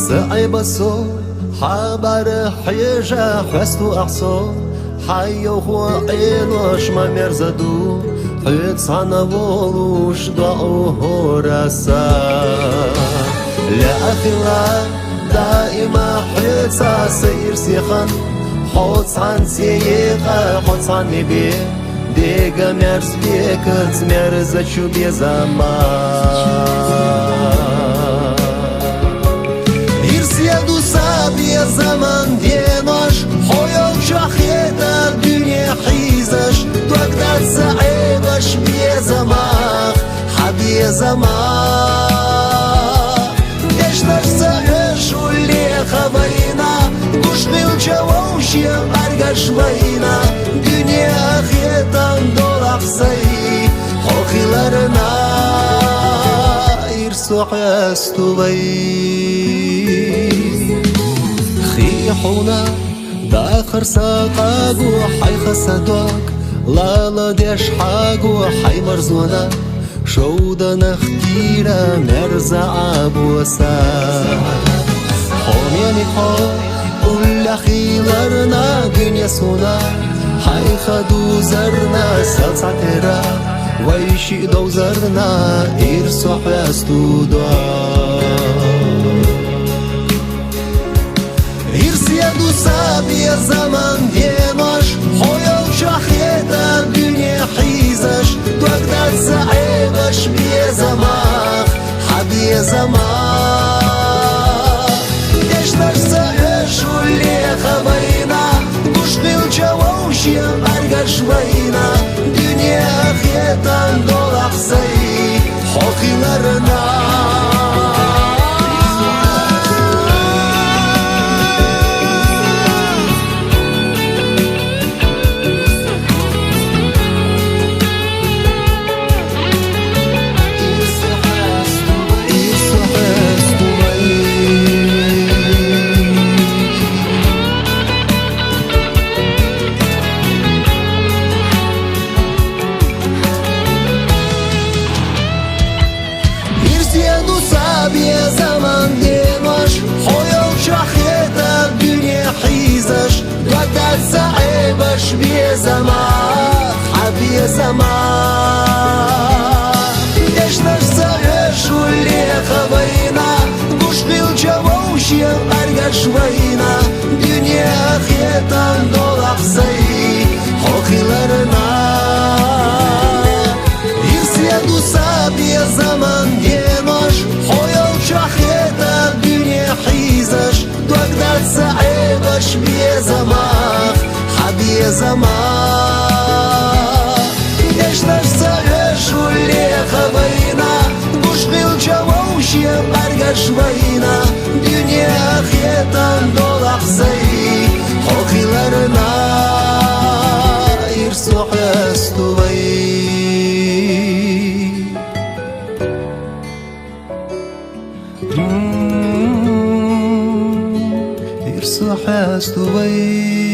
صعب صو حبر حيجا حستو أحصو حيو خو عيلوش ما مرزدو حيت صانا بولوش ضعو هورسا لأخلا دائما حيت سير سيخن حوت صان سيقا حوت صان نبي ديگا مرز بيكت مرز شو بيزمان يرسيدو سابي زمان ديناش حيو شخيدا دنيا حيزش دوكدات سعيبش بيزمان حبي زمان دشتر سعيش واللي خبينا قشبي وجووشي أرقش بينا دنيا خيطان دولق زي حوخيلرنا يرسو حيستو بي خيحونا داخر ساقاقو حي خسدوك لالا ديش حاقو حي مرزونا شودا نختيرا مرزا عبوسا حومياني حوم والأخيلرنا دنيا سونا حي خدو زرنا سلسع ترا ويشي دو زرنا إرسو حيستو دوا إرسيدو سابي زمان ديناش حيو شخيدا دنيا حيزش دوكدات سعيبش بي زمان حبي زمان دشتر سعيش واللي خبينا قشبي وجووشي أرقش بينا دنيا خيطان دولق زي حوخيلرنا يا زمان ديمش حيو شخيدا دنيا حيزش قدات سعيبش بي زمان حبي زمان دشتر سعيش واللي خبينا قشبي وجووشي أرقش بينا دنيا خيطان دولق زي حوخيلرنا يرسيدو سابي زمان ديمش حيو شخيدا دنيا حيزش دوكدات سعيبش بي زمان حبي زمان دشتر سعيش واللي خبينا قشبي وجووشي أرقش بينا دنيا خيطان دولق زي حوخيلرنا يرسو حيستو بي يرسو حيستو بي